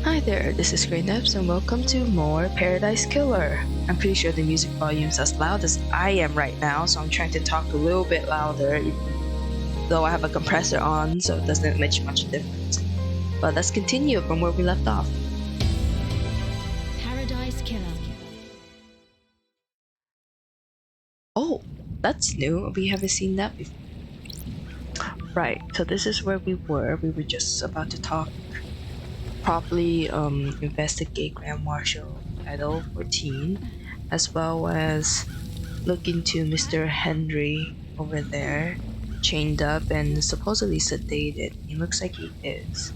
Hi there, this is greynepts and welcome to more Paradise Killer. I'm pretty sure the music volume's as loud as I am right now, so I'm trying to talk a little bit louder, though I have a compressor on, so it doesn't make much difference. But let's continue from where we left off. Paradise Killer. Oh, that's new. We haven't seen that before. Right, so this is where we were. We were just about to talk properly investigate Grand Marshal Title 14, as well as look into Mr. Henry over there, chained up and supposedly sedated. He looks like he is.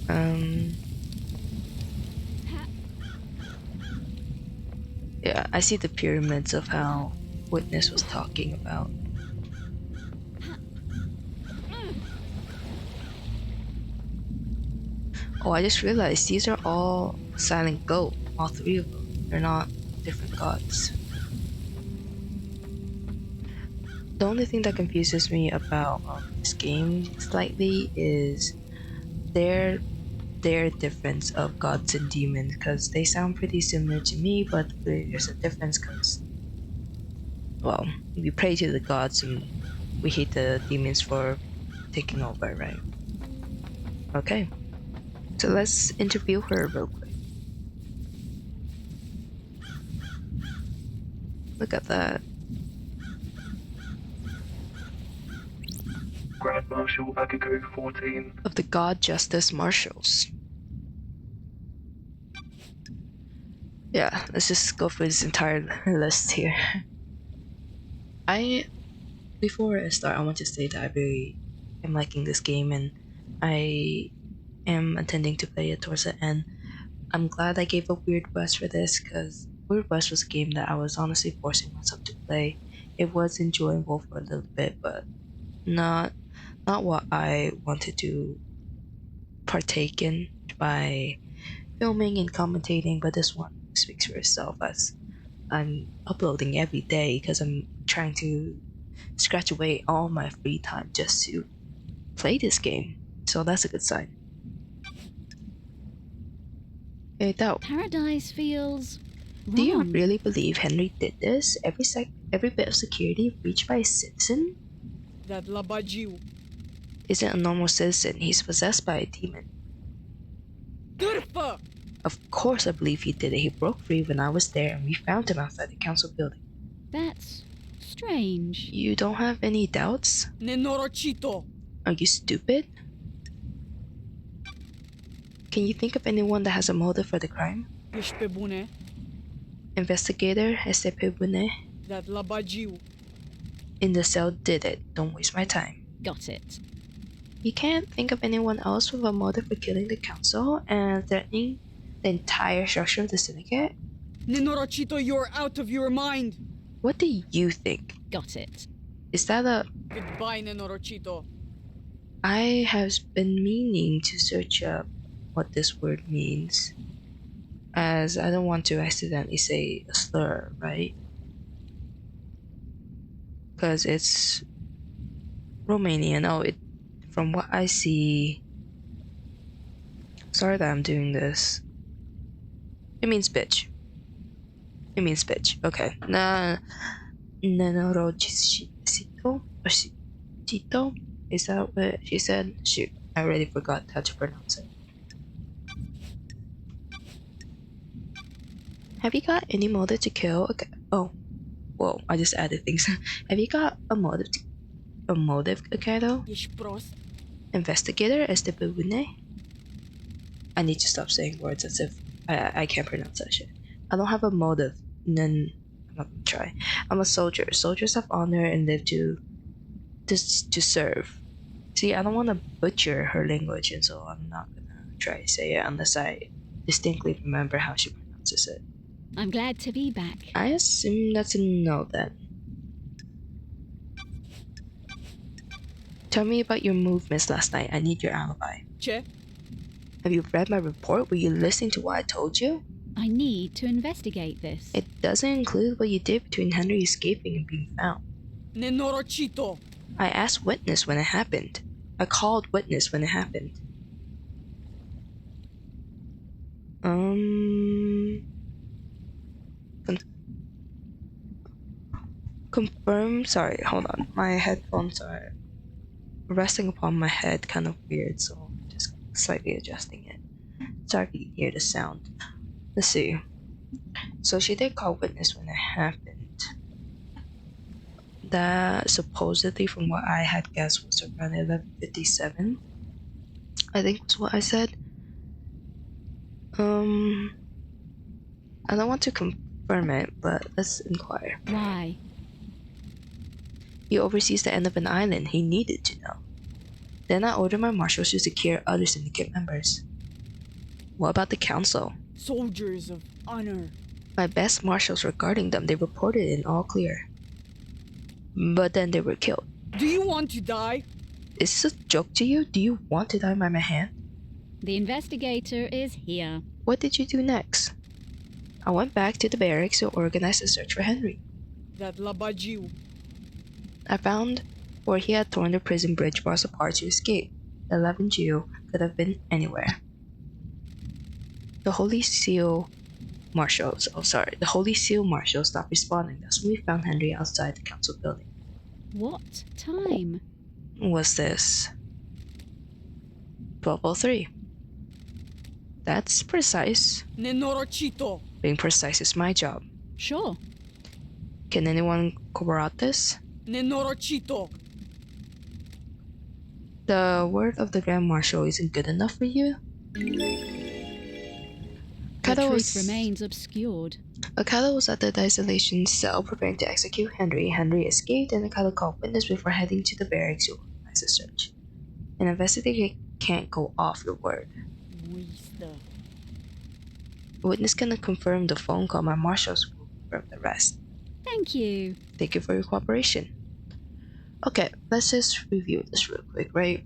Um, yeah, I see the pyramids of how Witness was talking about. Oh, I just realized these are all silent goat, all three of them. They're not different gods. The only thing that confuses me about this game slightly is their difference of gods and demons, because they sound pretty similar to me, but there's a difference because, well, we pray to the gods and we hate the demons for taking over, right? Okay, so let's interview her real quick. Look at that. Grand Marshal Agago 14. Of the God Justice Marshals. Yeah, let's just go through this entire list here. Before I start, I want to say that I really am liking this game and I am intending to play it towards the end. I'm glad I gave up Weird West for this, because Weird West was a game that I was honestly forcing myself to play. It was enjoyable for a little bit, but not what I wanted to partake in by filming and commentating. But this one speaks for itself, as I'm uploading every day because I'm trying to scratch away all my free time just to play this game. So that's a good sign. Hey, Tao, Paradise feels do you wrong. really believe Henry did this? Every bit of security breached by a citizen? That Labajiu. Isn't a normal citizen, he's possessed by a demon. Durfa! Of course I believe he did it. He broke free when I was there and we found him outside the council building. That's strange. You don't have any doubts? Nenorochito. Are you stupid? Can you think of anyone that has a motive for the crime? Yeshpebune. Investigator Estepebune That Labajiu. in the cell did it. Don't waste my time. Got it. You can't think of anyone else with a motive for killing the council and threatening the entire structure of the syndicate? Nenorochito, you're out of your mind. What do you think? Got it. Is that a... Goodbye, Nenorochito. I have been meaning to search up what this word means, as I don't want to accidentally say a slur, right? Because it's Romanian. Oh, from what I see, sorry that I'm doing this. It means bitch. It means bitch. Okay. Nenorochito? Chito? Is that what she said? Shoot, I already forgot how to pronounce it. Have you got any motive to kill? Okay. Oh, whoa! I just added things. Have you got a motive? Kato? Yeshpros. Investigator Estebune? I need to stop saying words as if I can't pronounce that shit. I don't have a motive. Then I'm not gonna try. I'm a soldier. Soldiers have honor and live to serve. See, I don't want to butcher her language, and so I'm not gonna try to say it unless I distinctly remember how she pronounces it. I'm glad to be back. I assume that's a no then. Tell me about your movements last night. I need your alibi. Che. Have you read my report? Were you listening to what I told you? I need to investigate this. It doesn't include what you did between Henry escaping and being found. Nenorochito. I asked witness when it happened. I called witness when it happened. Con- confirm. Sorry, hold on. My headphones are resting upon my head, kind of weird, so just slightly adjusting it. Sorry if you can hear the sound. Let's see. So she did call witness when it happened. That supposedly, from what I had guessed, was around 11:57. I think was what I said. I don't want to confirm it, but let's inquire. Why? He oversees the end of an island. He needed to know. Then I ordered my marshals to secure other syndicate members. What about the council? Soldiers of honor. My best marshals were guarding them. They reported in all clear. But then they were killed. Do you want to die? Is this a joke to you? Do you want to die by my hand? The investigator is here. What did you do next? I went back to the barracks to organize a search for Henry. That Labajiu. I found where he had torn the prison bridge bars apart to escape. The 11 Jew could have been anywhere. The Holy Seal Marshals stopped responding. That's when we found Henry outside the council building. What time? Was this 12:03? That's precise. Nenorochito. Being precise is my job. Sure. Can anyone corroborate this? Nenorochito. The word of the Grand Marshal isn't good enough for you? The Okada truth remains obscured. Okada was at the isolation cell preparing to execute Henry. Henry escaped and Okada called witness before heading to the barracks to organize a search. An investigator can't go off your word. Wista. A witness can confirm the phone call. My marshals will confirm the rest. Thank you. Thank you for your cooperation. Okay, let's just review this real quick, right?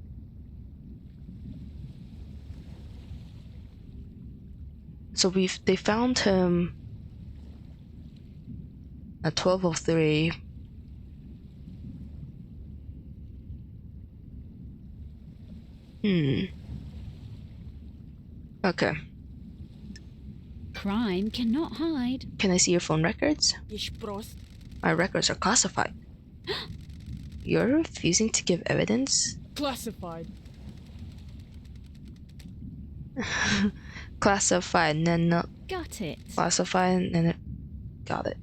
So they found him at 12:03. Okay. Crime cannot hide. Can I see your phone records? Ishprost. My records are classified. You're refusing to give evidence? Classified. Classified, no. Got it. Classified, got it.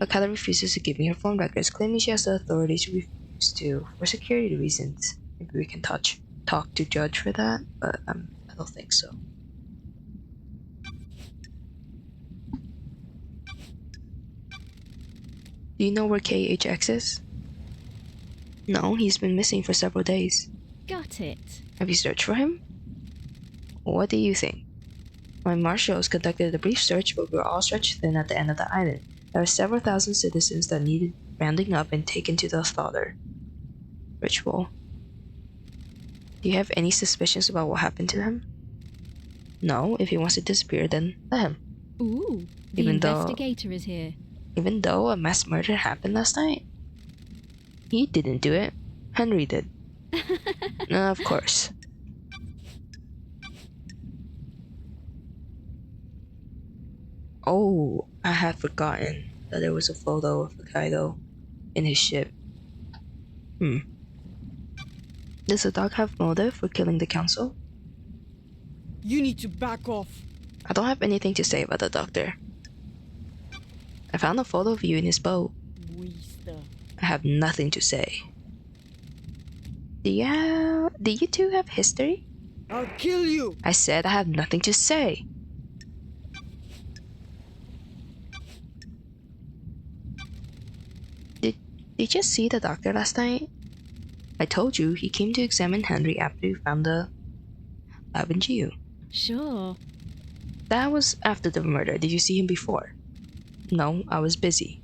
Okada refuses to give me her phone records, claiming she has the authority to refuse to for security reasons. Maybe we can talk to judge for that, but I don't think so. Do you know where KHX is? No, he's been missing for several days. Got it. Have you searched for him? What do you think? My marshals conducted a brief search, but we were all stretched thin at the end of the island. There were several thousand citizens that needed rounding up and taken to the slaughter ritual. Do you have any suspicions about what happened to him? No, if he wants to disappear, then let him. Ooh, the Even though- investigator is here. Even though a mass murder happened last night? He didn't do it. Henry did. Of course. Oh, I had forgotten that there was a photo of Hokkaido in his ship. Does the dog have motive for killing the council? You need to back off. I don't have anything to say about the doctor. I found a photo of you in his boat. Wista. I have nothing to say. Do you two have history? I'll kill you. I said I have nothing to say. Did you see the doctor last night? I told you he came to examine Henry after he found the lab in Geo. Sure. That was after the murder. Did you see him before? No, I was busy.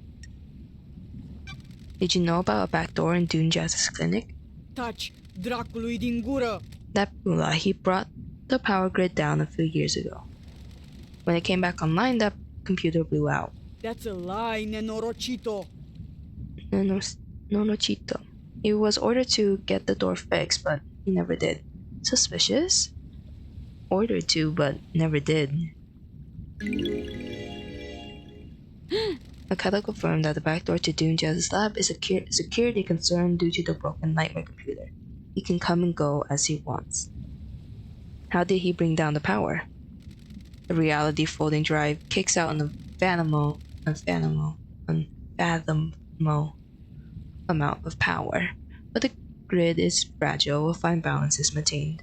Did you know about a back door in Dune Jazz's clinic? Touch Dracului din gură. That Bula, he brought the power grid down a few years ago. When it came back online, that computer blew out. That's a lie, Nenorochito. No, Chito. He was ordered to get the door fixed, but he never did. Suspicious? ordered to, but never did. Akata confirmed that the back door to Dune Jazz's lab is a security concern due to the broken nightmare computer. He can come and go as he wants. How did he bring down the power? The reality folding drive kicks out an unfathomable amount of power, but the grid is fragile, a fine balance is maintained.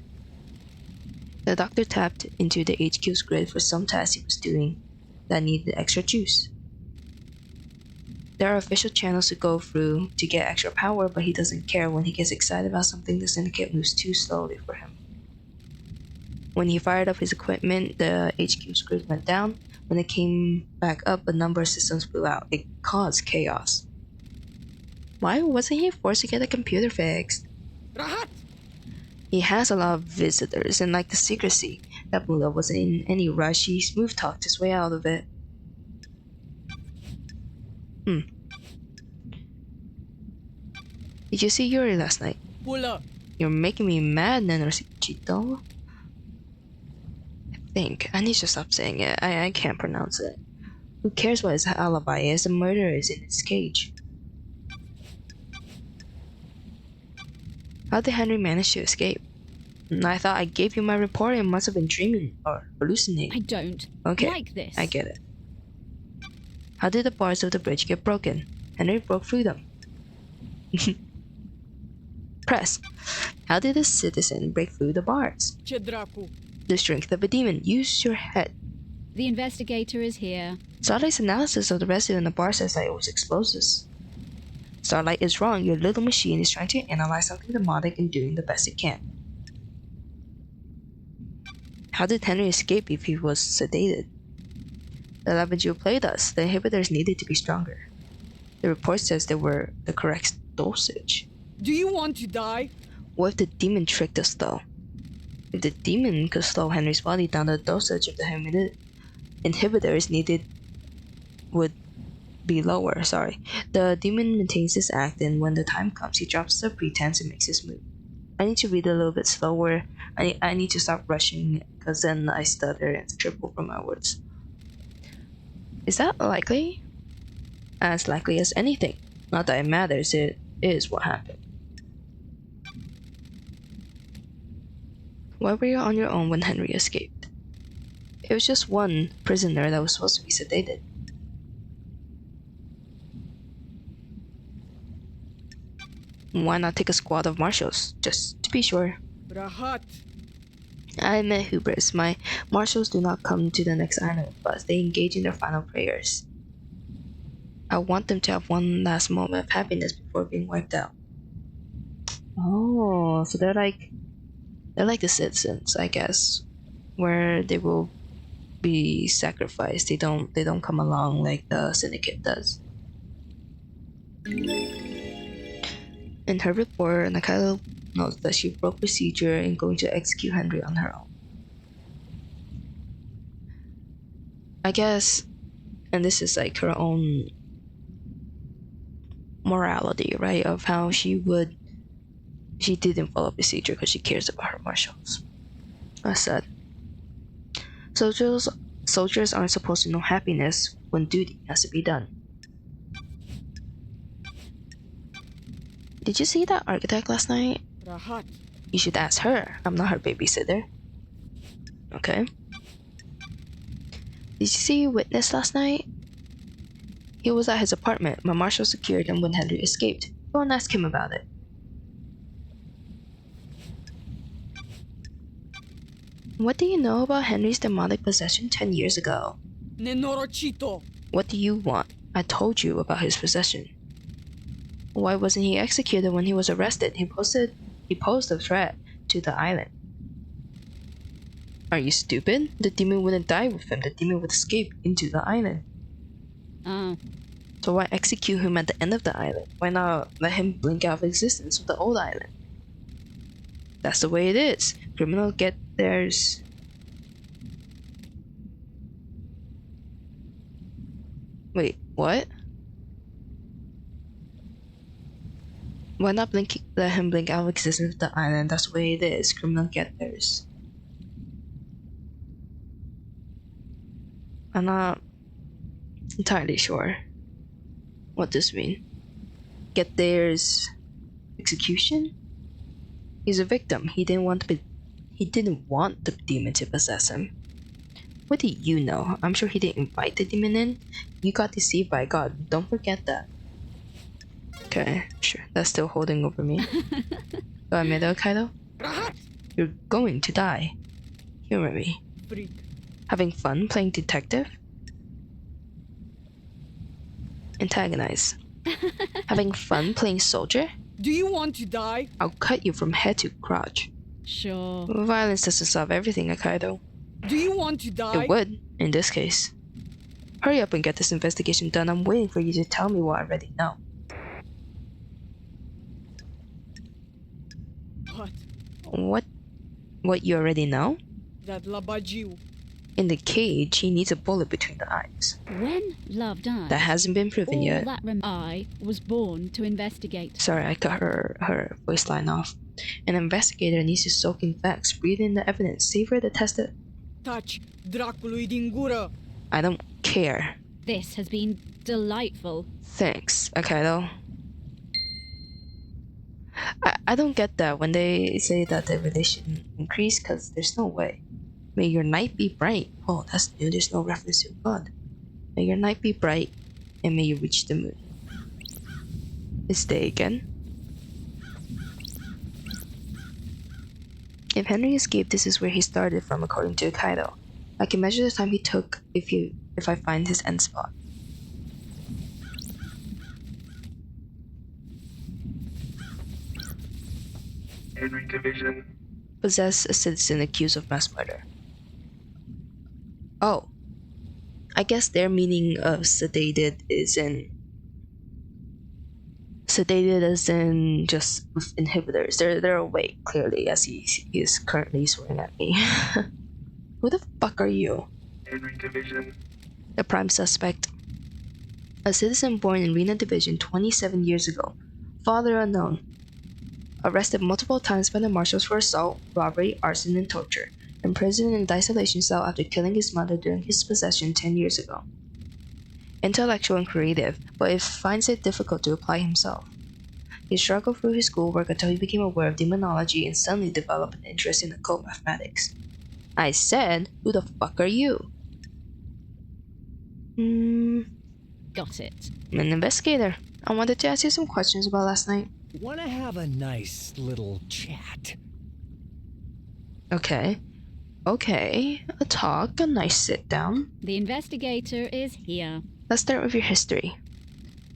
The doctor tapped into the HQ's grid for some test he was doing that needed extra juice. There are official channels to go through to get extra power, but he doesn't care. When he gets excited about something, the syndicate moves too slowly for him. When he fired up his equipment, the HQ's grid went down. When it came back up, a number of systems blew out. It caused chaos. Why wasn't he forced to get the computer fixed? Rahat! He has a lot of visitors, and like the secrecy, that Mullah wasn't in any rush. He smooth talked his way out of it. Did you see Yuri last night? Pula! You're making me mad, Nenorchito. I need to stop saying it. I can't pronounce it. Who cares what his alibi is? The murderer is in its cage. How did Henry manage to escape? I thought I gave you my report and must have been dreaming or hallucinating. I don't like this. I get it. How did the bars of the bridge get broken? Henry broke through them. Press. How did a citizen break through the bars? Ce dracu? The strength of a demon. Use your head. The investigator is here. Starlight's analysis of the residue in the bar says that it was explosives. Starlight is wrong. Your little machine is trying to analyze something demonic and doing the best it can. How did Henry escape if he was sedated? The 11 Jew played us. The inhibitors needed to be stronger. The report says they were the correct dosage. Do you want to die? What if the demon tricked us though? If the demon could slow Henry's body down, the dosage of the inhibitors needed would be lower. The demon maintains this act, and when the time comes, he drops the pretense and makes his move. I need to read a little bit slower. I need to stop rushing, because then I stutter and triple from my words. Is that likely? As likely as anything. Not that it matters, it is what happened. Why were you on your own when Henry escaped? It was just one prisoner that was supposed to be sedated. Why not take a squad of marshals, just to be sure? Rahat! I admit hubris. My marshals do not come to the next island with us. They engage in their final prayers. I want them to have one last moment of happiness before being wiped out. Oh, so they're like the citizens, I guess, where they will be sacrificed. They don't come along like the syndicate does. In her report, Nakata notes that she broke procedure in going to execute Henry on her own. I guess, and this is like her own morality, right? Of how she didn't follow procedure because she cares about her marshals. I said, soldiers aren't supposed to know happiness when duty has to be done. Did you see that architect last night? Rahat! You should ask her. I'm not her babysitter. Okay. Did you see Witness last night? He was at his apartment. My marshal secured him when Henry escaped. Go and ask him about it. What do you know about Henry's demonic possession 10 years ago? Nenorocito! What do you want? I told you about his possession. Why wasn't he executed when he was arrested? He posed a threat to the island. Are you stupid? The demon wouldn't die with him. The demon would escape into the island. Oh. So why execute him at the end of the island? Why not let him blink out of existence with the old island? That's the way it is. Criminals get theirs. Wait, what? Why not let him blink out of existence with the island? That's the way it is. Criminals get theirs. I'm not entirely sure what this means. Get there's execution? He's a victim. He didn't want the demon to possess him. What do you know? I'm sure he didn't invite the demon in. You got deceived by God. Don't forget that. Okay, sure. That's still holding over me. Go ahead, Kaido. Rahat! You're going to die. Humor me. Freak. Having fun playing detective? Antagonize. Having fun playing soldier? Do you want to die? I'll cut you from head to crotch. Sure. Violence doesn't solve everything, Kaido. Do you want to die? It would, in this case. Hurry up and get this investigation done. I'm waiting for you to tell me what I already know. What? What you already know? That Labajiu. In the cage, he needs a bullet between the eyes. When love dies, That hasn't been proven all yet. that I was born to investigate. Sorry, I cut her voice line off. An investigator needs to soak in facts, breathe in the evidence, savor the tested. Taci, dracului din gură. I don't care. This has been delightful. Thanks, Akaido. I don't get that when they say that the relation increased, because there's no way. May your night be bright. Oh, that's new. There's no reference to God. May your night be bright, and may you reach the moon. It's day again. If Henry escaped, this is where he started from, according to Kaido. I can measure the time he took if I find his end spot. Henry Division. Possess a citizen accused of mass murder. Oh. I guess their meaning of sedated is in... Sedated as in just with inhibitors. They're awake, clearly, as he is currently swearing at me. Who the fuck are you? Henry Division. The prime suspect. A citizen born in Rena Division 27 years ago. Father unknown. Arrested multiple times by the marshals for assault, robbery, arson, and torture. Imprisoned in an isolation cell after killing his mother during his possession 10 years ago. Intellectual and creative, but he finds it difficult to apply himself. He struggled through his schoolwork until he became aware of demonology and suddenly developed an interest in occult mathematics. I said, who the fuck are you? Got it. I'm an investigator. I wanted to ask you some questions about last night. Wanna have a nice little chat? Okay. A talk, a nice sit down. The investigator is here. Let's start with your history.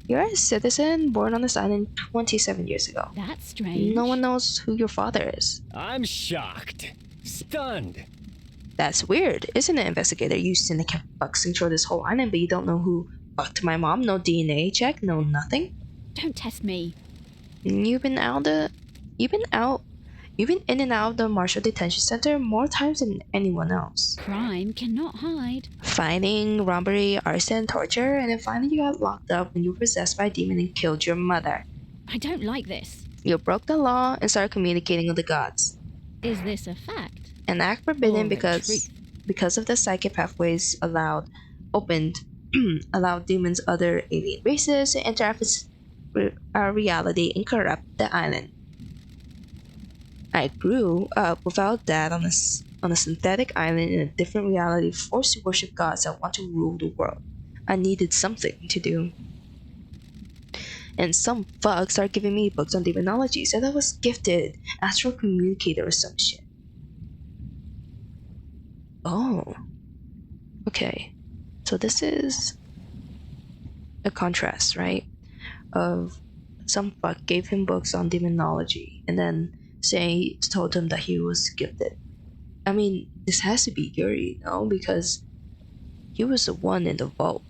You're a citizen born on this island 27 years ago. That's strange. No one knows who your father is. I'm shocked. Stunned. That's weird, isn't it, investigator? You cynic fucks control this whole island, but you don't know who fucked my mom. No DNA check, no nothing. Don't test me. You've been in and out of the Marshall Detention Center more times than anyone else. Crime cannot hide. Fighting, robbery, arson, torture, and then finally you got locked up when you were possessed by a demon and killed your mother. I don't like this. You broke the law and started communicating with the gods. Is this a fact? An act forbidden Or the truth? because of the psychic pathways allowed demons other alien races to interact with our reality and corrupt the island. I grew up without dad on a synthetic island in a different reality, forced to worship gods that want to rule the world. I needed something to do. And some fuck started giving me books on demonology, said I was gifted, astral communicator or some shit. Oh. Okay. So this is a contrast, right? Of some fuck gave him books on demonology and then told him that he was gifted. I mean, this has to be Yuri, no? Because he was the one in the vault.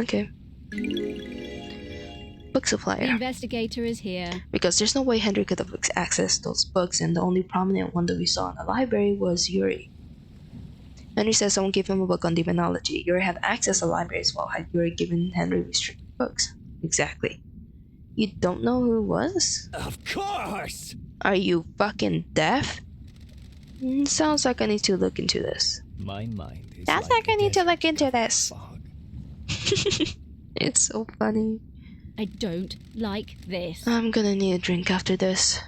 Okay. Book The supplier. investigator is here. Because there's no way Henry could have accessed those books, and the only prominent one that we saw in the library was Yuri. Henry says someone gave him a book on demonology. Yuri had access to the library as well. Had Yuri given Henry restricted books? Exactly. You don't know who it was? Of course! Are you fucking deaf? Sounds like I need to look into this. My mind is That's like like I need to desert look into covered in this. fog. It's so funny. I don't like this. I'm gonna need a drink after this.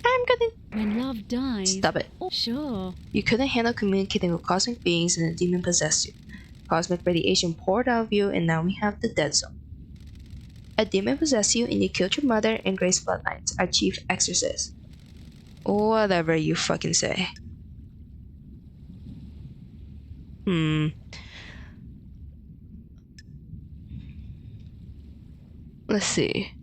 I'm gonna... When love dies. Stop it. Oh, sure. You couldn't handle communicating with cosmic beings and a demon possessed you. Cosmic radiation poured out of you and now we have the dead zone. A demon possessed you and you killed your mother and Grace Bloodlines, our chief exorcist. Whatever you fucking say. Let's see.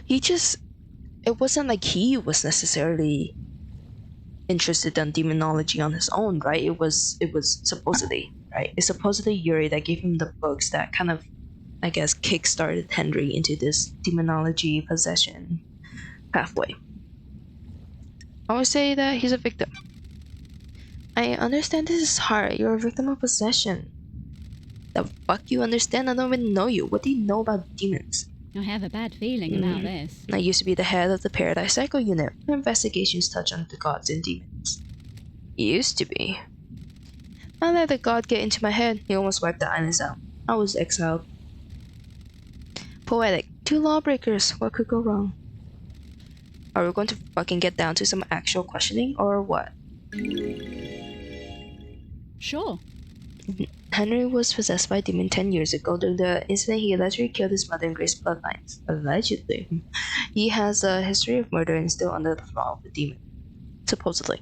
It wasn't like he was necessarily interested in demonology on his own, right? It was supposedly, right? It's supposedly Yuri that gave him the books that kind of, I guess, kickstarted Henry into this demonology possession pathway. I would say that he's a victim. I understand this is hard. You're a victim of possession. The fuck you understand? I don't even know you. What do you know about demons? I have a bad feeling about this. I used to be the head of the Paradise Cycle Unit. My investigations touch on the gods and demons. Used to be. I let the god get into my head. He almost wiped the islands out. I was exiled. Poetic. Two lawbreakers. What could go wrong? Are we going to fucking get down to some actual questioning or what? Sure. Henry was possessed by a demon 10 years ago. During the incident, he allegedly killed his mother and Grace Bloodlines. Allegedly. He has a history of murder and is still under the thrall of the demon. Supposedly.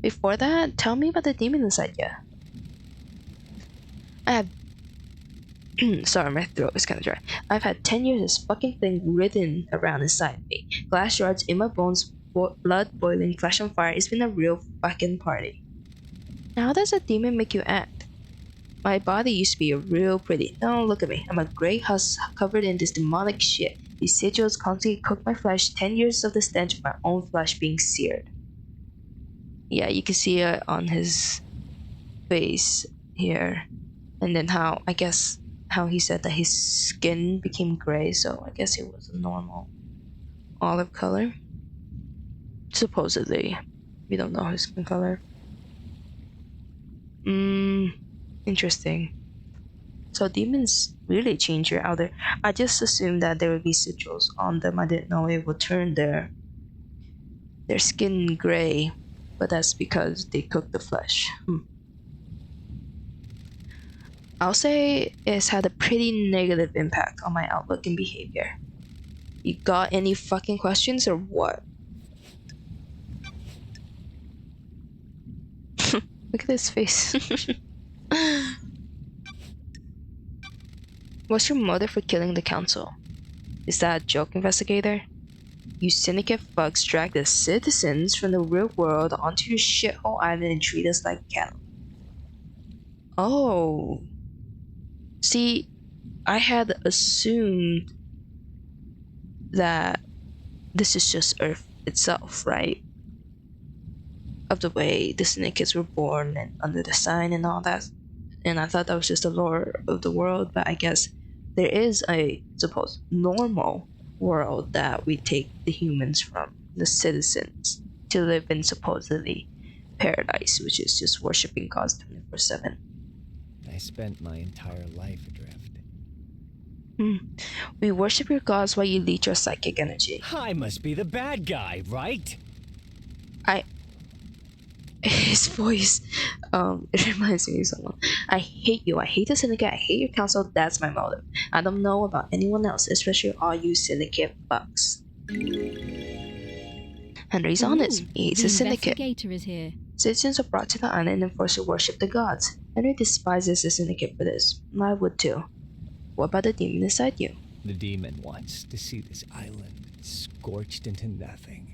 Before that, tell me about the demon inside you. I have... Sorry, my throat is kind of dry. I've had 10 years of this fucking thing written around inside me. Glass shards in my bones, blood boiling, flesh on fire. It's been a real fucking party. Now, how does a demon make you act? My body used to be real pretty. Now look at me. I'm a gray husk covered in this demonic shit. These sigils constantly cook my flesh. 10 years of the stench of my own flesh being seared. Yeah, you can see it on his face here. And then how he said that his skin became gray, so I guess it was a normal olive color. Supposedly. We don't know his skin color. Interesting. So demons really change your outer. I just assumed that there would be sigils on them. I didn't know it would turn their skin gray, but that's because they cook the flesh. I'll say it's had a pretty negative impact on my outlook and behavior. You got any fucking questions or what? Look at his face. What's your motive for killing the council? Is that a joke, investigator? You syndicate fucks drag the citizens from the real world onto your shithole island and treat us like cattle. Oh. See, I had assumed that this is just Earth itself, right? Of the way the syndicates were born and under the sign and all that. And I thought that was just the lore of the world, but I guess there is a supposed normal world that we take the humans from, the citizens, to live in supposedly paradise, which is just worshipping gods 24/7. I spent my entire life adrift. We worship your gods while you leech your psychic energy. I must be the bad guy, right? His voice, it reminds me of someone. I hate you. I hate the syndicate. I hate your council. That's my motive. I don't know about anyone else, especially all you syndicate fucks. Henry's honest. He hates the syndicate. Investigator is here. Citizens are brought to the island and forced to worship the gods. Henry despises the syndicate for this. I would too. What about the demon inside you? The demon wants to see this island scorched into nothing.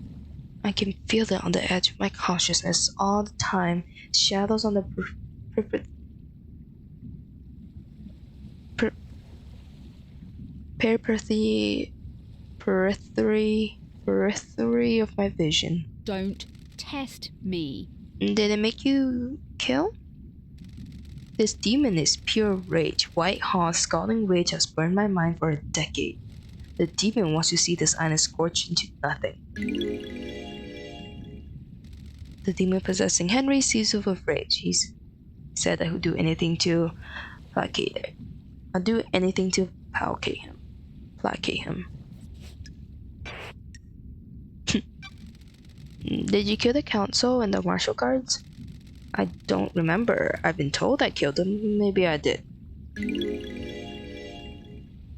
I can feel it on the edge of my consciousness all the time. Shadows on the periphery of my vision. Don't test me. Did it make you kill? This demon is pure rage. White hot, scalding rage has burned my mind for a decade. The demon wants to see this island scorched into nothing. The demon possessing Henry seized with rage. He said I would do anything to placate it. I'll do anything to placate him. Placate him. Did you kill the council and the martial guards? I don't remember. I've been told I killed them. Maybe I did.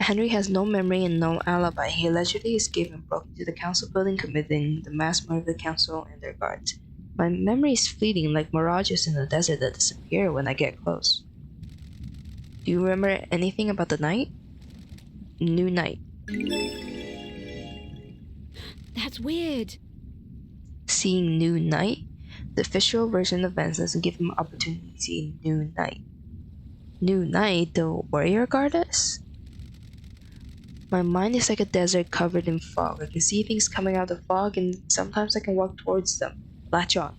Henry has no memory and no alibi. He allegedly escaped and broke into the council building, committing the mass murder of the council and their guards. My memory is fleeting, like mirages in the desert that disappear when I get close. Do you remember anything about the night? New night. That's weird. Seeing new night? The official version of events doesn't give him opportunity to see new night. New night, the warrior goddess? My mind is like a desert covered in fog. I can see things coming out of the fog and sometimes I can walk towards them. Latch on.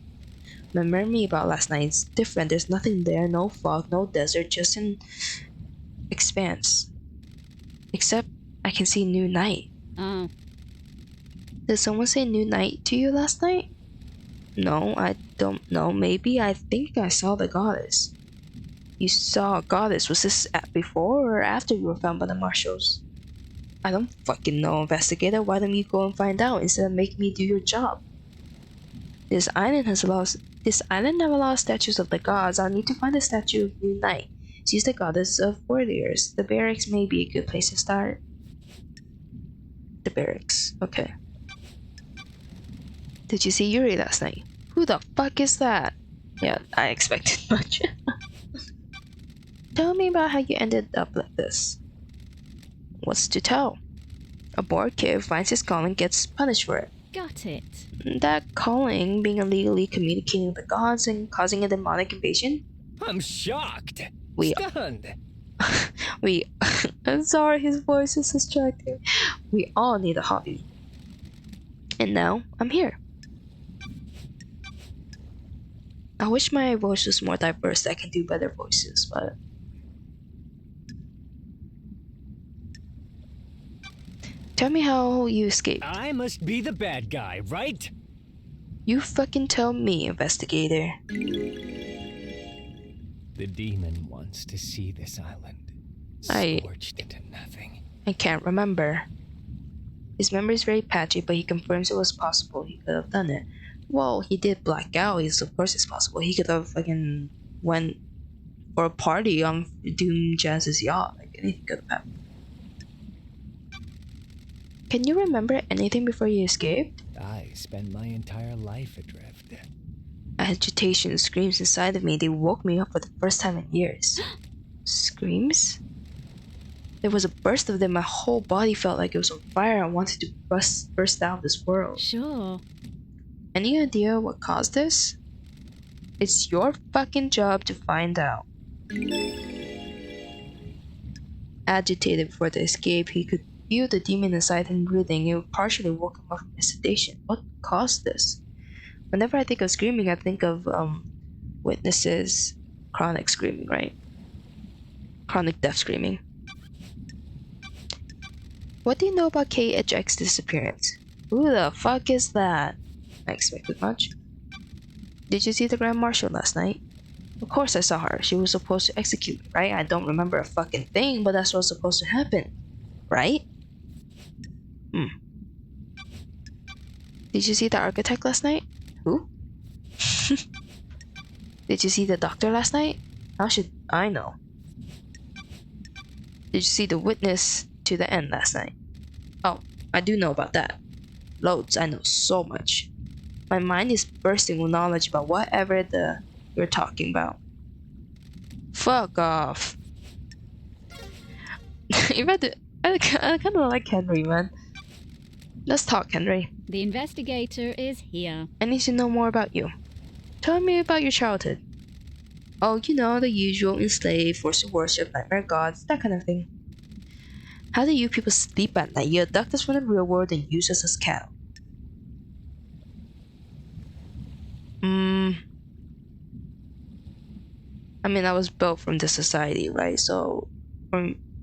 My memory about last night is different. There's nothing there, no fog, no desert, just an expanse. Except I can see new night. Oh. Did someone say new night to you last night? No, I don't know. Maybe I think I saw the goddess. You saw a goddess. Was this before or after you were found by the marshals? I don't fucking know, investigator. Why don't you go and find out instead of making me do your job? This island have a lot of statues of the gods. I'll need to find a statue of New Night. She's the goddess of warriors. The barracks may be a good place to start. The barracks. Okay. Did you see Yuri last night? Who the fuck is that? Yeah, I expected much. Tell me about how you ended up like this. What's to tell? A bored kid finds his calling, gets punished for it. Got it. That calling being illegally communicating with the gods and causing a demonic invasion? I'm shocked. We- Stunned. I'm sorry, his voice is distracting. We all need a hobby. And now, I'm here. I wish my voice was more diverse, I can do better voices, but... Tell me how you escaped. I must be the bad guy, right? You fucking tell me, investigator. The demon wants to see this island scorched into nothing. I can't remember. His memory is very patchy, but he confirms it was possible he could have done it. Well, he did black out. Of course it's possible. He could have fucking went for a party on Doom Jazz's yacht. Like anything could have happened. Can you remember anything before you escaped? I spent my entire life adrift. Agitation screams inside of me. They woke me up for the first time in years. Screams? There was a burst of them. My whole body felt like it was on fire. I wanted to burst out of this world. Sure. Any idea what caused this? It's your fucking job to find out. Agitated before the escape, he could feel the demon inside him breathing. It partially woke him up from his sedation. What caused this? Whenever I think of screaming, I think of witnesses, chronic screaming, right? Chronic death screaming. What do you know about KHX's disappearance? Who the fuck is that? I expected much. Did you see the Grand Marshal last night? Of course I saw her. She was supposed to execute me, right? I don't remember a fucking thing, but that's what's supposed to happen. Right? Did you see the architect last night? Who? Did you see the doctor last night? How should I know? Did you see the witness to the end last night? Oh, I do know about that. Loads, I know so much. My mind is bursting with knowledge about whatever you're talking about. Fuck off. I kind of like Henry, man. Let's talk, Henry. The investigator is here. I need to know more about you. Tell me about your childhood. Oh, you know, the usual: enslaved, forced to worship nightmare gods, that kind of thing. How do you people sleep at night? You abduct us from the real world and use us as cattle. I mean, I was built from this society, right? So,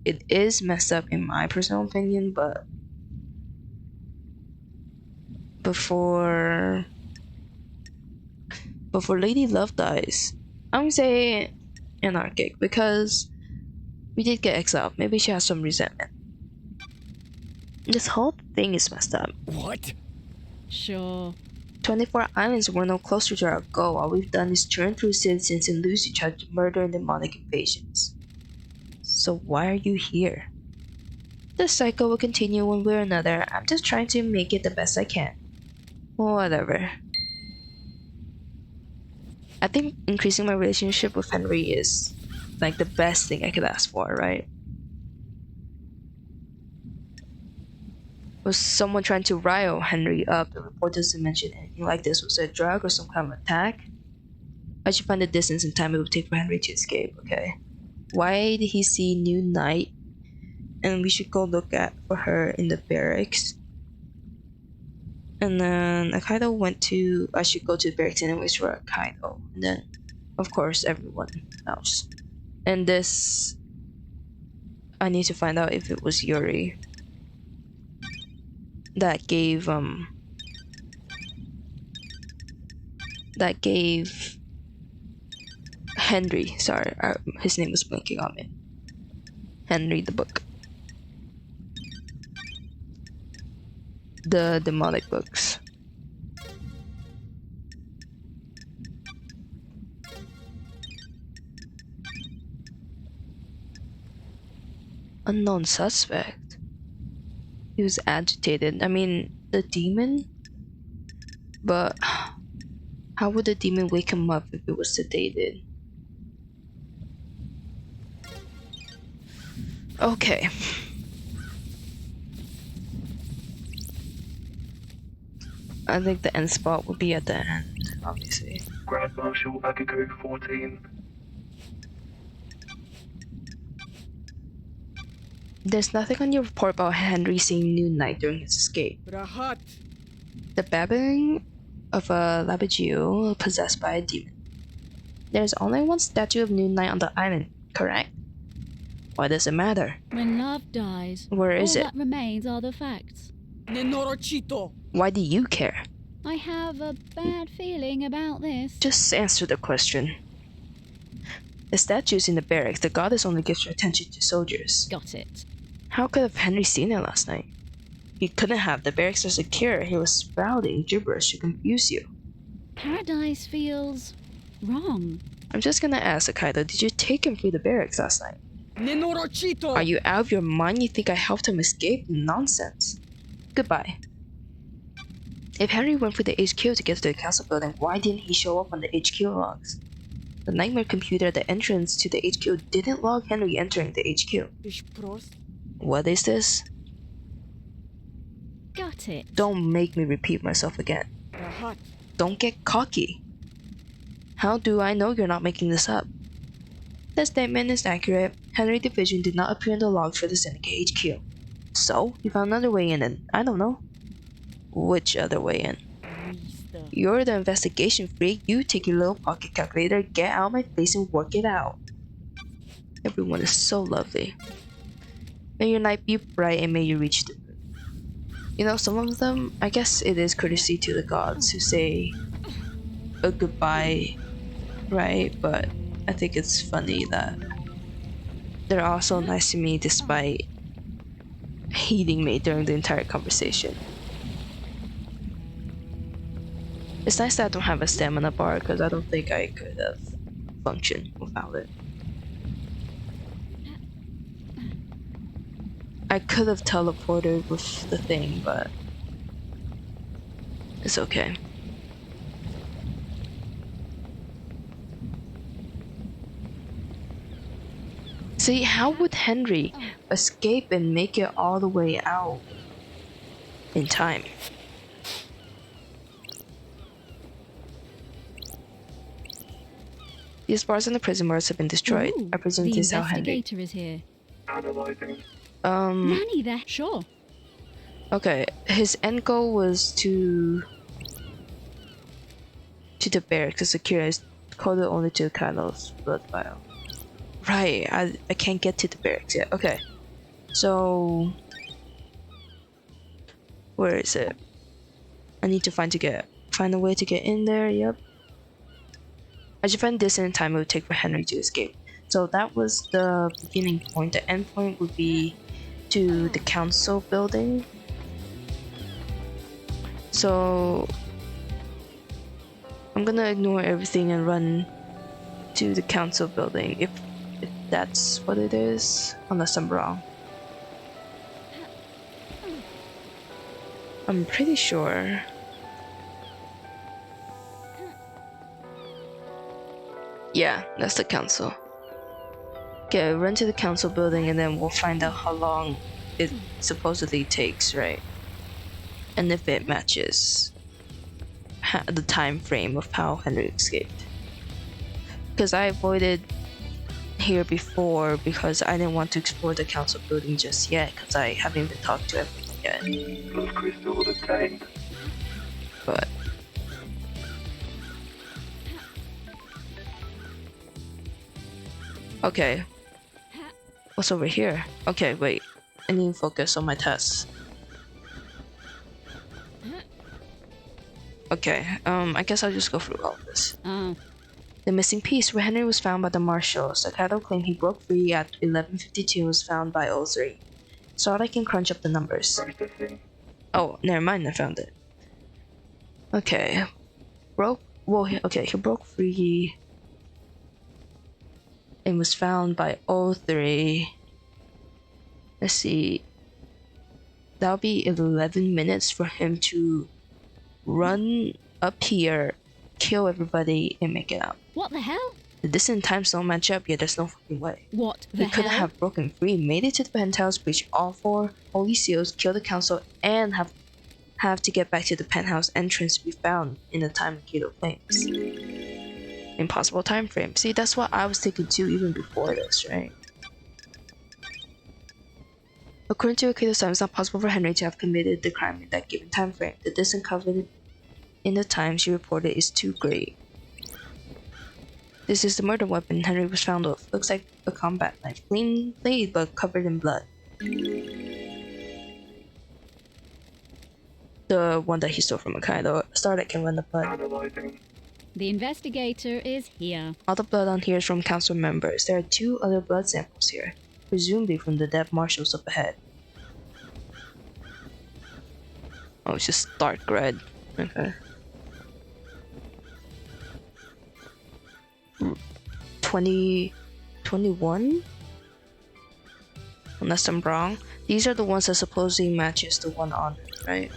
it is messed up in my personal opinion, but before But for Lady Love Dies, I'm gonna say anarchic because we did get exiled. Maybe she has some resentment. This whole thing is messed up. What? Sure. 24 islands were no closer to our goal. All we've done is churn through citizens and lose each other to murder and demonic invasions. So why are you here? This cycle will continue one way or another. I'm just trying to make it the best I can. Whatever. I think increasing my relationship with Henry is like the best thing I could ask for, right? Was someone trying to rile Henry up? The report doesn't mention anything like this. Was it a drug or some kind of attack? I should find the distance and time it would take for Henry to escape, okay? Why did he see New Night? And we should go look at for her in the barracks. And then Akaido went to I should go to the barracks anyways for Akaido. And then of course everyone else. And this I need to find out if it was Yuri that gave Henry, sorry, his name was blinking on me. Henry the book. The demonic books. Unknown suspect. He was agitated. I mean, the demon? But how would the demon wake him up if it was sedated? Okay. I think the end spot would be at the end, obviously. Grand Marshal Akiko 14. There's nothing on your report about Henry seeing New Night during his escape. Rahat. The babbling of a Labajio possessed by a demon. There's only one statue of New Night on the island, correct? Why does it matter? When love dies, Where is all it? that remains are the facts. Nenorochito. Why do you care? I have a bad feeling about this. Just answer the question. The statue's in the barracks. The goddess only gives her attention to soldiers. Got it. How could have Henry seen it last night? He couldn't have. The barracks are secure. He was spouting gibberish to confuse you. Paradise feels wrong. I'm just gonna ask Akaido, did you take him through the barracks last night? Nenorochito. Are you out of your mind? You think I helped him escape? Nonsense. Goodbye. If Henry went through the HQ to get to the castle building, why didn't he show up on the HQ logs? The nightmare computer at the entrance to the HQ didn't log Henry entering the HQ. Ishprost. What is this? Got it. Don't make me repeat myself again. Rahat. Don't get cocky. How do I know you're not making this up? The statement is accurate. Henry Division did not appear in the logs for the Syndicate HQ. So, you found another way in and I don't know. Which other way in? Mister. You're the investigation freak. You take your little pocket calculator, get out of my face and work it out. Everyone is so lovely. May your night be bright and may you reach the moon. You know, some of them, I guess it is courtesy to the gods who say a goodbye, right? But I think it's funny that they're also nice to me despite hating me during the entire conversation. It's nice that I don't have a stamina bar because I don't think I could have functioned without it. I could have teleported with the thing, but it's okay. See, how would Henry escape and make it all the way out in time? These bars in the prison bars have been destroyed. Ooh, I presume the this is how Henry. investigator is here. Analyzing. Nanny there. Sure. Okay, his end goal was to the barracks to secure his coded only to Kylo's blood vial. Right, I can't get to the barracks yet. Okay, so where is it? I need to find a way to get in there. Yep. I should find this in time it would take for Henry to escape. So that was the beginning point. The end point would be to the council building. So I'm gonna ignore everything and run to the council building if that's what it is, unless I'm wrong. I'm pretty sure. Yeah, that's the council. Okay, run to the council building and then we'll find out how long it supposedly takes, right? And if it matches the time frame of how Henry escaped. Because I avoided here before because I didn't want to explore the council building just yet because I haven't even talked to everyone yet. Blood crystal obtained. But okay, what's over here? Okay, wait, I need to focus on my tests. Okay, I guess I'll just go through all of this. Oh, The missing piece where Henry was found by the marshals. The title claimed he broke free at 11:52 was found by O3. So I can crunch up the numbers. Processing. Oh, never mind, I found it. Okay. He broke free and was found by O3. Let's see. That'll be 11 minutes for him to run up here, kill everybody, and make it out. what the hell? The distance times don't match up yet, there's no fucking way. What the He couldn't hell? have broken free, made it to the penthouse, breached all 4 holy seals, killed the council, and have to get back to the penthouse entrance to be found in the time Kato claims. Impossible time frame. See, that's what I was thinking too, even before this, right? According to Akito's time, it's not possible for Henry to have committed the crime in that given time frame. The distance covered in the time she reported is too great. This is the murder weapon Henry was found with. Looks like a combat knife. Clean blade, but covered in blood. The one that he stole from Akaido. A star that can run the blood. Analyzing. The investigator is here. All the blood on here is from council members. There are 2 other blood samples here, presumably from the dead marshals up ahead. Oh, it's just dark red. Okay. 21? Unless I'm wrong. These are the ones that supposedly matches the one on it, right?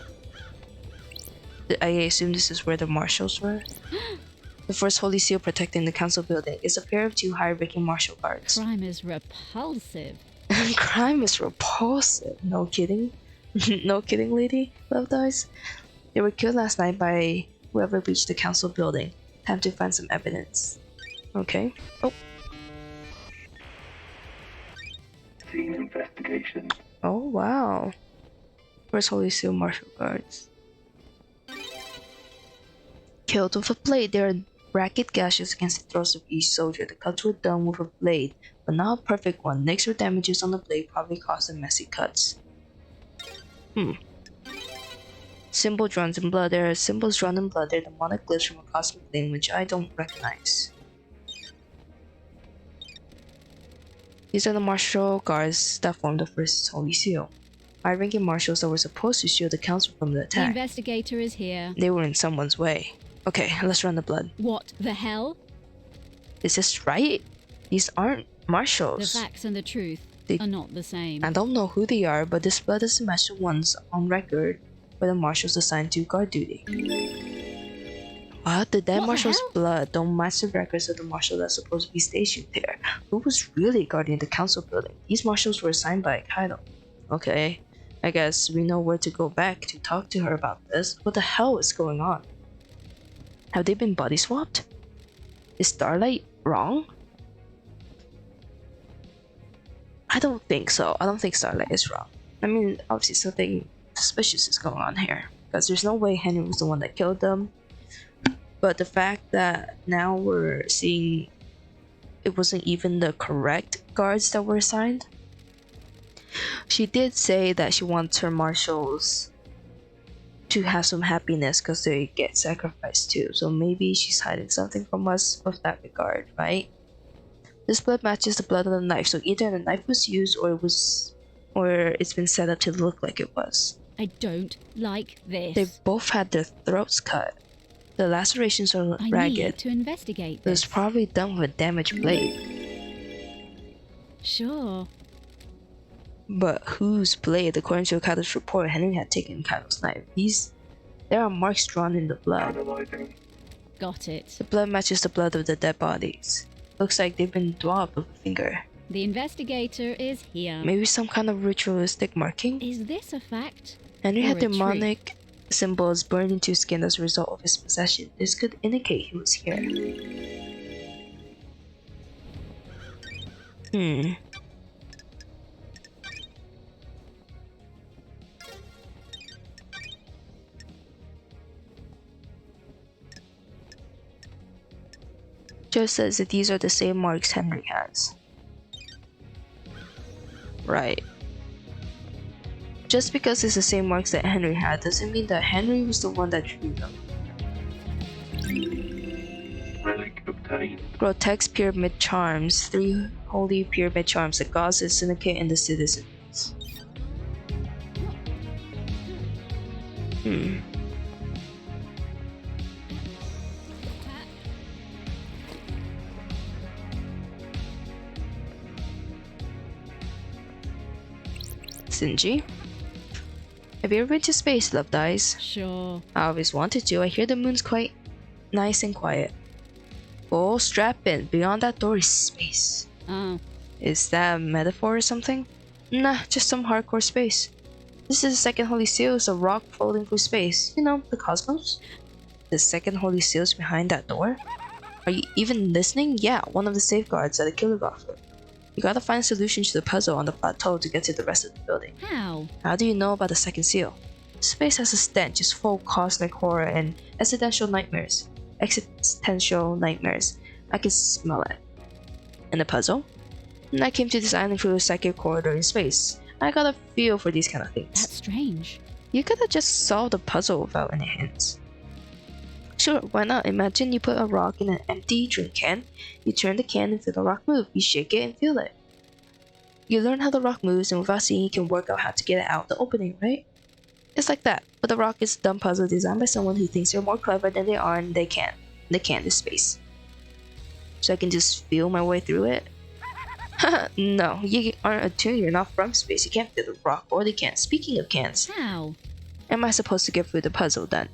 I assume this is where the marshals were. The first holy seal protecting the council building is a pair of 2 high-ranking marshal guards. Crime is repulsive. Crime is repulsive. No kidding. No kidding, lady. Love eyes. They were killed last night by whoever breached the council building. Time to find some evidence. Okay. Oh. Scene investigation. Oh, wow. Where's Holy Seal Martial Guards? Killed with a blade. There are bracket gashes against the throats of each soldier. The cuts were done with a blade, but not a perfect one. Nicks or damages on the blade probably caused the messy cuts. Symbol drawn in blood. There are symbols drawn in blood. They're demonic glyphs from a cosmic language I don't recognize. These are the martial guards that formed the first Holy Seal. High-ranking marshals that were supposed to shield the council from the The attack. investigator is here. They were in someone's way. Okay, let's run the blood. What the hell? Is this right? These aren't The marshals. facts and the truth They- are not the same. I don't know who they are, but this blood doesn't match the ones on record for the marshals assigned to guard duty. What? The dead What the marshal's hell? blood don't match the records of the marshal that's supposed to be stationed there. Who was really guarding the council building? These marshals were assigned by Kaido. Okay, I guess we know where to go back to talk to her about this. What the hell is going on? Have they been body swapped? Is Starlight wrong? I don't think so. I don't think Starlight is wrong. I mean, obviously something suspicious is going on here. Because there's no way Henry was the one that killed them. But the fact that now we're seeing it wasn't even the correct guards that were assigned. She did say that she wants her marshals to have some happiness because they get sacrificed too. So maybe she's hiding something from us with that regard, right? This blood matches the blood on the knife, so either the knife was used or it's been set up to look like it was. I don't like this. They both had their throats cut. The lacerations are I need ragged. to investigate It was this. probably done with a damaged blade. Sure. But whose blade? According to Kato's report, Henry had taken Kato's knife. There are marks drawn in the blood. Analyzing. Got it. The blood matches the blood of the dead bodies. Looks like they've been daubed with a finger. The investigator is here. Maybe some kind of ritualistic marking? Is this a fact? Henry Or had a trick? demonic symbols burned into his skin as a result of his possession. This could indicate he was here. Joe says that these are the same marks Henry has. Right. Just because it's the same marks that Henry had doesn't mean that Henry was the one that drew them. Relic obtained. Grotesque pyramid charms, 3 holy pyramid charms, the gods, the syndicate, and the citizens. Sinji? Have you ever been to space, Loved Eyes? Sure. I always wanted to. I hear the moon's quite nice and quiet. Oh, strap in. Beyond that door is space. Oh, Is that a metaphor or something? Nah, just some hardcore space. This is the second holy seal, it's a rock floating through space. You know, the cosmos. The second holy seal is behind that door? Are you even listening? Yeah, one of the safeguards that the killer offered. You gotta find a solution to the puzzle on the plateau to get to the rest of the building. how? How do you know about the second seal? Space has a stench, it's full of cosmic horror and existential nightmares. I can smell it. And the puzzle? I came to this island through a psychic corridor in space. I got a feel for these kind of things. That's strange. You could have just solved the puzzle without any hints. Sure, why not? Imagine you put a rock in an empty drink can, you turn the can and feel the rock move, you shake it and feel it. You learn how the rock moves, and without seeing, you can work out how to get it out the opening, right? It's like that, but the rock is a dumb puzzle designed by someone who thinks they're more clever than they are and they can't. They can't is space. So I can just feel my way through it? No, you aren't attuned, you're not from space, you can't feel the rock or the can. Speaking of cans, How? am I supposed to get through the puzzle then?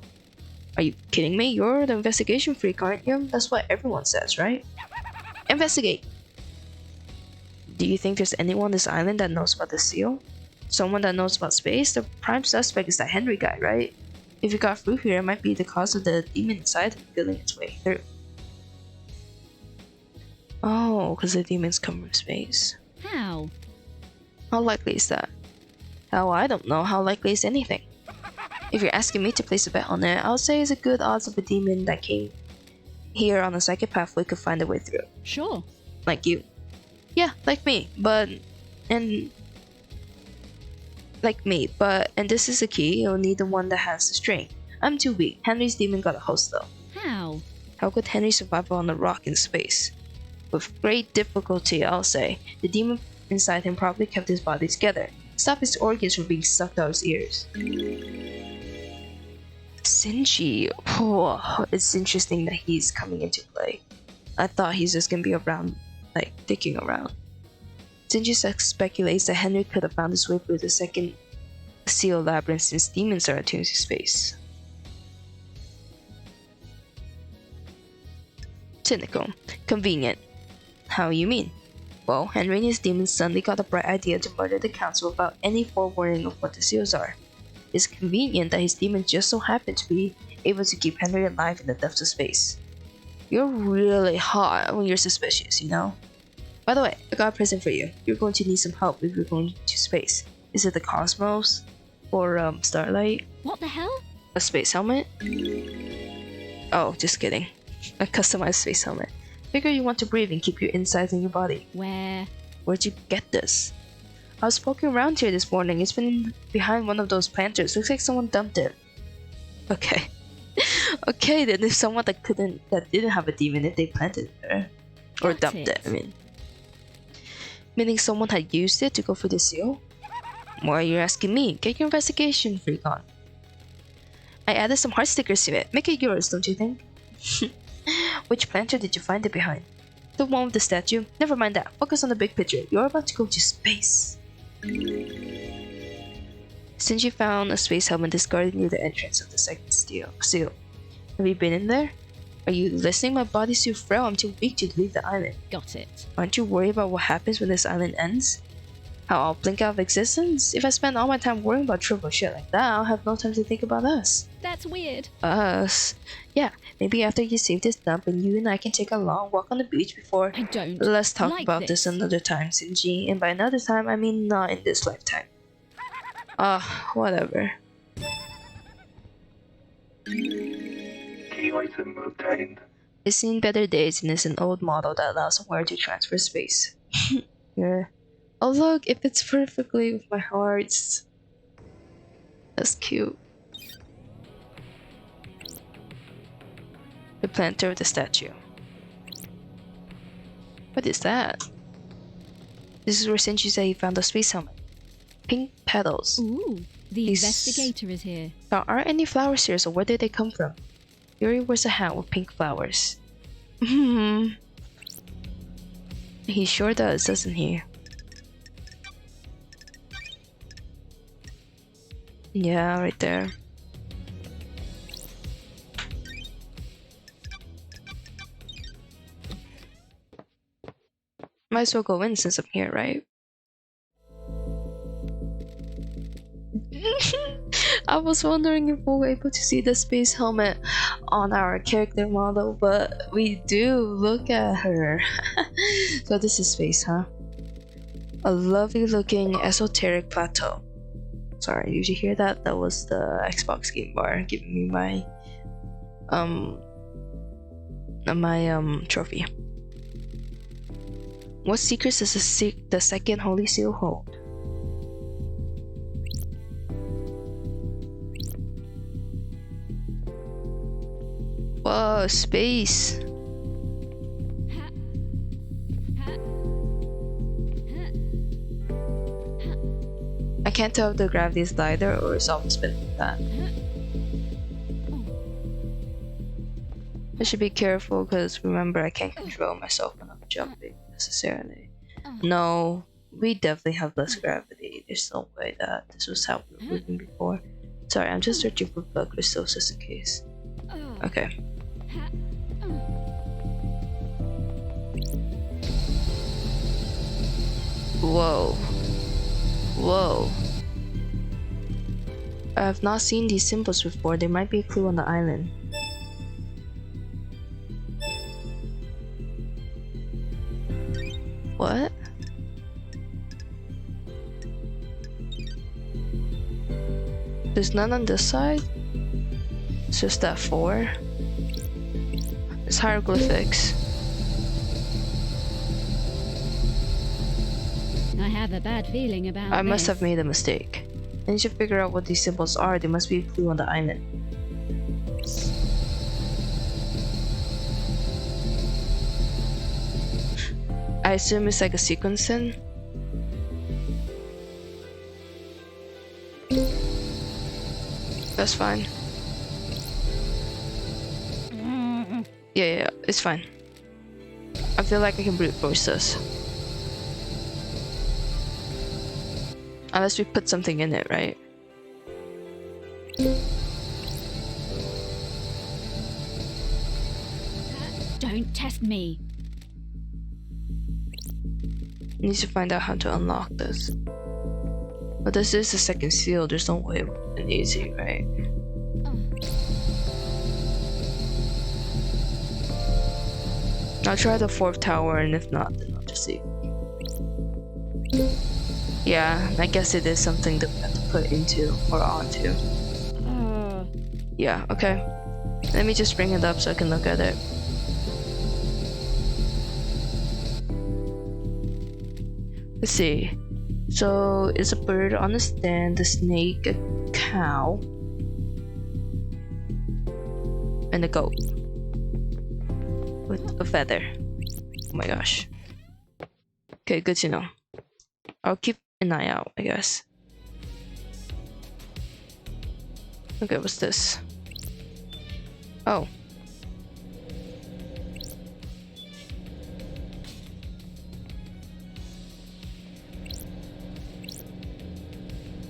Are you kidding me? You're the investigation freak, aren't you? That's what everyone says, right? Investigate! Do you think there's anyone on this island that knows about the seal? Someone that knows about space? The prime suspect is that Henry guy, right? If you got through here, it might be the cause of the demon inside feeling its way through. Oh, because the demons come from space. How? How likely is that? Oh, I don't know. How likely is anything? If you're asking me to place a bet on it, I'll say it's a good odds of a demon that came here on a psychic pathway could find a way through. Sure. Like you. Yeah, like me, and this is the key, you'll need the one that has the string. I'm too weak. Henry's demon got a host though. How? How could Henry survive on a rock in space? With great difficulty, I'll say. The demon inside him probably kept his body together. Stop his organs from being sucked out his ears. Sinji. Oh, it's interesting that he's coming into play. I thought he's just gonna be around, like, dicking around. Sinji speculates that Henry could have found his way through the second seal labyrinth since demons are attuned to space. Cynical. Convenient. How you mean? Well, Henry and his demons suddenly got a bright idea to murder the council without any forewarning of what the seals are. It's convenient that his demons just so happen to be able to keep Henry alive in the depths of space. You're really hot when you're suspicious, you know? By the way, I got a present for you. You're going to need some help if you're going to space. Is it the cosmos? Or, Starlight? What the hell? A space helmet? Oh, just kidding. A customized space helmet. Figure you want to breathe and keep your insides in your body. Where? Where'd you get this? I was poking around here this morning. It's been behind one of those planters. Looks like someone dumped it. Okay. Okay, then if someone that didn't have a demon, if they planted it there. Or Got dumped it, I mean. Meaning someone had used it to go for the seal? Why are you asking me? Get your investigation freak on. I added some heart stickers to it. Make it yours, don't you think? Which planter did you find it behind? The one with the statue? Never mind that. Focus on the big picture. You're about to go to space. Since you found a space helmet discarded near the entrance of the second seal, have you been in there? Are you listening? My body's too frail. I'm too weak to leave the island. Got it. Aren't you worried about what happens when this island ends? How I'll blink out of existence? If I spend all my time worrying about trivial shit like that, I'll have no time to think about us. That's weird. Us? Yeah, maybe after you save this dump and you and I can take a long walk on the beach before... I don't Let's talk like about this another time, Shinji. And by another time, I mean not in this lifetime. Whatever. Key item obtained. It's seen better days and is an old model that allows a wire to transfer space. Yeah. Oh look, it fits perfectly with my hearts. That's cute. The planter of the statue. What is that? This is where Shinji said he found the space helmet. Pink petals. Ooh, the These- investigator is here. There aren't any flowers here, so where did they come from? Yuri wears a hat with pink flowers. He sure does, doesn't he? Yeah, right there. Might as well go in since I'm here, right? I was wondering if we were able to see the space helmet on our character model, but we do. Look at her. So this is space, huh? A lovely looking esoteric plateau. Sorry, did you hear that? That was the Xbox game bar giving me my trophy. What secrets does the second holy seal hold? Whoa, space! I can't tell if the gravity is lighter or it's always been like that. I should be careful because remember I can't control myself when I'm jumping necessarily. No, we definitely have less gravity. There's no way that this was how we were moving before. Sorry, I'm just searching for blood crystals just in case. Okay. Whoa. Whoa. I have not seen these symbols before. There might be a clue on the island. What? There's none on this side? It's just that 4? It's hieroglyphics. I have a bad feeling about I must this. have made a mistake. I need to figure out what these symbols are. There must be a clue on the island. I assume it's like a sequence then? That's fine. Yeah, it's fine. I feel like I can brute force this. Unless we put something in it, right? Don't test me. Need to find out how to unlock this. But this is the second seal, there's no way it's easy, right? I'll try the 4th tower, and if not, then I'll just see. Yeah, I guess it is something that we have to put into or onto. Yeah, okay. Let me just bring it up so I can look at it. Let's see. So, it's a bird on a stand, a snake, a cow. And a goat. With a feather. Oh my gosh. Okay, good to know. I'll keep an eye out, I guess. Okay, what's this? Oh.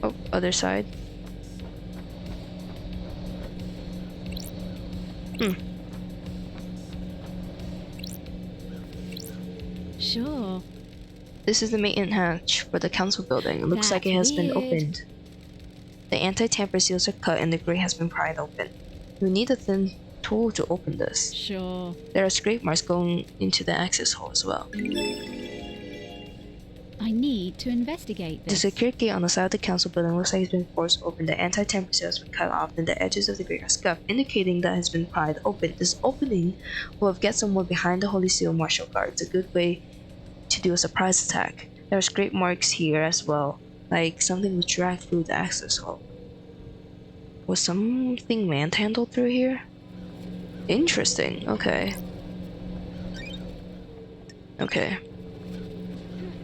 Oh, other side. Sure. This is the maintenance hatch for the council building. It looks like it has been opened. The anti-tamper seals are cut and the grate has been pried open. We need a thin tool to open this. Sure. There are scrape marks going into the access hole as well. I need to investigate The this. secure gate on the side of the council building looks like it's been forced open. The anti-tamper seal has been cut off and the edges of the grate are scuffed, indicating that it has been pried open. This opening will have get someone behind the Holy Seal Martial Guard. It's a good way to do a surprise attack. There are scrape marks here as well, like something was dragged through the access hole. Was something manhandled through here? Interesting. Okay. Okay.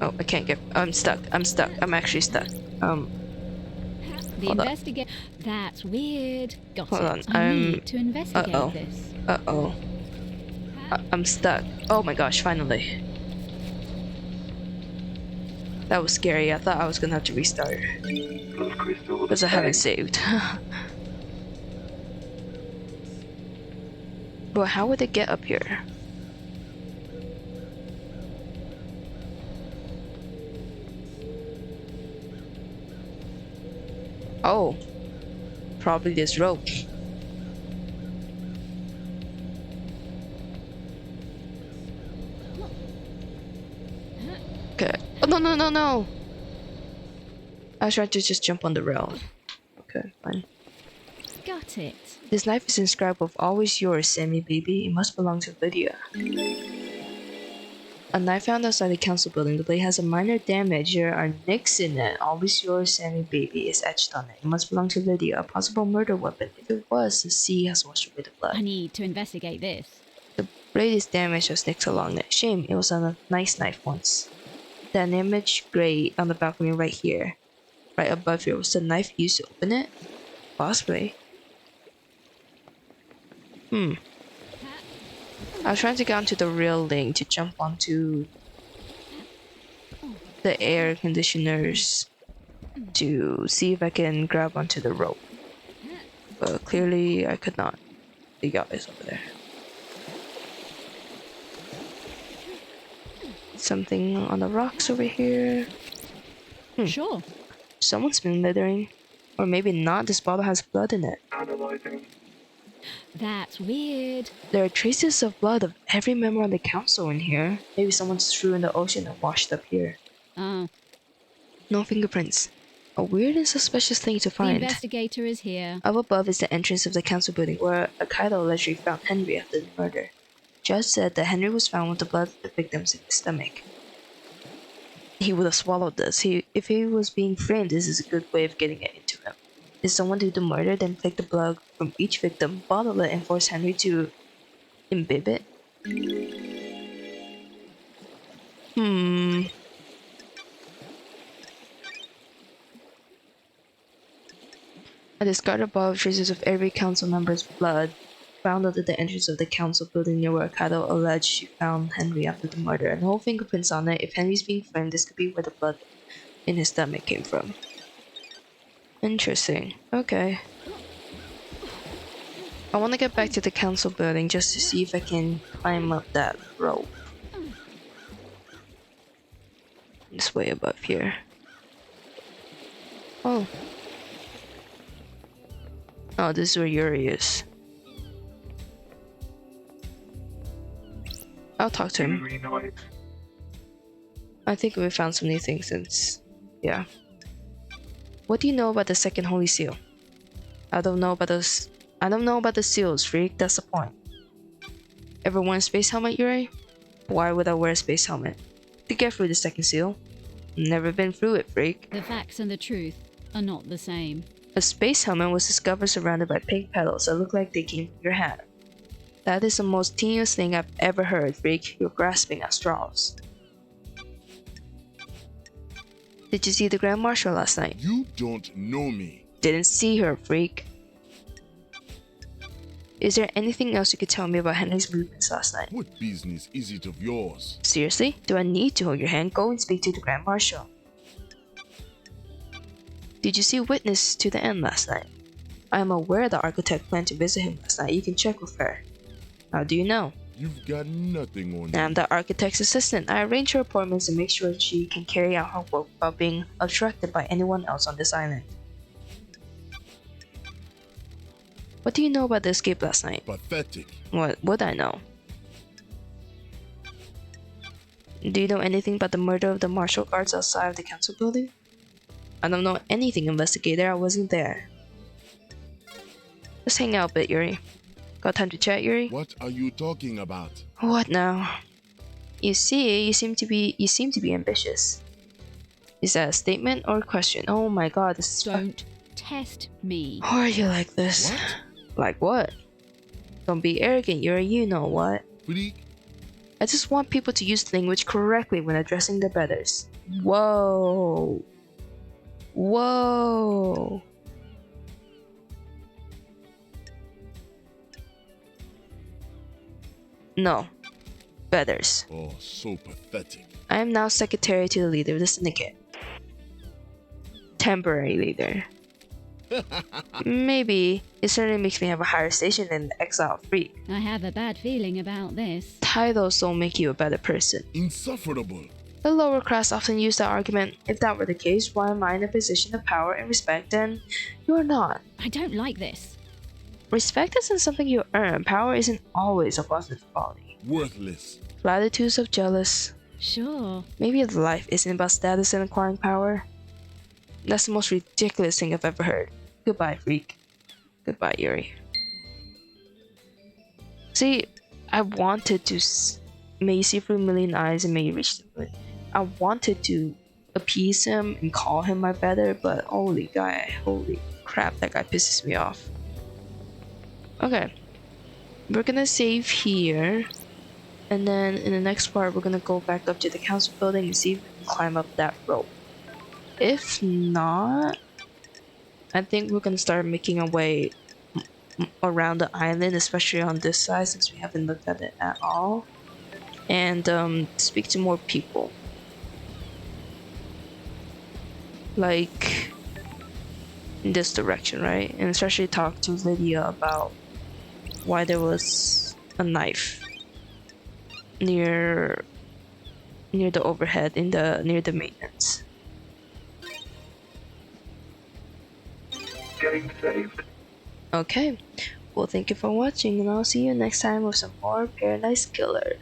Oh, I can't get. I'm stuck. I'm stuck. I'm actually stuck. The hold on. investigate. That's weird. Got Hold it. on, I I'm- need to investigate uh-oh. this. Uh-oh. I'm stuck. Oh my gosh, finally. That was scary. I thought I was gonna have to restart. Those crystals. Because I haven't saved. But how would it get up here? Oh. Probably this rope. Okay. Oh, no, no, no, no! I was trying to just jump on the rail. Okay, fine. Got it. This knife is inscribed with "Always yours, Sammy baby. It must belong to Lydia." A knife found outside the council building. The blade has a minor damage. There are nicks in it. "Always yours, Sammy baby" is etched on it. It must belong to Lydia. A possible murder weapon. If it was, the sea has washed away the I blood. need to investigate this. The blade is damaged with nicks along it. Shame, it was a nice knife once. That damaged grate on the balcony right here. Right above here. Was the knife used to open it? Possibly. I was trying to get onto the railing to jump onto the air conditioners to see if I can grab onto the rope. But clearly I could not. The guys over there. Something on the rocks over here. Sure. Someone's been littering. Or maybe not, this bottle has blood in it. Analyzing. That's weird. There are traces of blood of every member on the council in here. Maybe someone threw in the ocean and washed up here. Oh, No fingerprints. A weird and suspicious thing to the find. investigator is here. Up above is the entrance of the council building where Akaido allegedly found Henry after the murder. Judge said that Henry was found with the blood of the victims in his stomach. He would have swallowed this. If he was being framed, this is a good way of getting it into him. Did someone do the murder, then take the blood from each victim, bottle it, and force Henry to imbibe it? A discarded bottle of traces of every council member's blood found at the entrance of the council building near where Kado alleged she found Henry after the murder, and no fingerprints on it. If Henry's being framed, this could be where the blood in his stomach came from. Interesting. Okay. I want to get back to the council building just to see if I can climb up that rope. It's way above here. Oh. Oh, this is where Yuri is. I'll talk to him. Green noise. I think we found some new things since... yeah. What do you know about the second Holy Seal? I don't know about the seals, freak. That's the point. Ever worn a space helmet, Yuri? Why would I wear a space helmet? To get through the second seal. Never been through it, freak. The facts and the truth are not the same. A space helmet was discovered surrounded by pink petals that looked like they came from your hat. That is the most tedious thing I've ever heard, Freak. You're grasping at straws. Did you see the Grand Marshal last night? You don't know me. Didn't see her, Freak. Is there anything else you could tell me about Henry's movements last night? What business is it of yours? Seriously? Do I need to hold your hand? Go and speak to the Grand Marshal. Did you see Witness to the End last night? I am aware the architect planned to visit him last night. You can check with her. How do you know? You've got nothing on I'm me. the architect's assistant. I arrange her appointments and make sure she can carry out her work without being obstructed by anyone else on this island. What do you know about the escape last night? Pathetic. What would I know? Do you know anything about the murder of the martial guards outside of the council building? I don't know anything, investigator. I wasn't there. Let's hang out a bit, Yuri. Got time to chat, Yuri? What are you talking about? What now? You see, you seem to be ambitious. Is that a statement or a question? Oh my god, this is Don't test me. Why are you like this? What? Like what? Don't be arrogant, Yuri. You know what? Freak? I just want people to use language correctly when addressing their betters. Whoa. Whoa. No. Betters. Oh, so pathetic. I am now secretary to the leader of the syndicate. Temporary leader. Maybe. It certainly makes me have a higher station than the exiled freak. I have a bad feeling about this. Titles don't make you a better person. Insufferable. The lower class often use that argument. If that were the case, why am I in a position of power and respect and you are not? I don't like this. Respect isn't something you earn. Power isn't always a positive quality. Worthless. Platitudes of jealous. Sure. Maybe life isn't about status and acquiring power. That's the most ridiculous thing I've ever heard. Goodbye, freak. Goodbye, Yuri. See, I wanted to. May you see through a million eyes and may you reach the moon. I wanted to appease him and call him my better, but holy crap, that guy pisses me off. Okay, we're gonna save here, and then in the next part, we're gonna go back up to the council building and see if we can climb up that rope. If not, I think we're gonna start making our way around the island, especially on this side since we haven't looked at it at all, and speak to more people. Like in this direction, right? And especially talk to Lydia about why there was a knife near the overhead near the maintenance. Getting saved. Okay, well, thank you for watching, and I'll see you next time with some more Paradise Killer.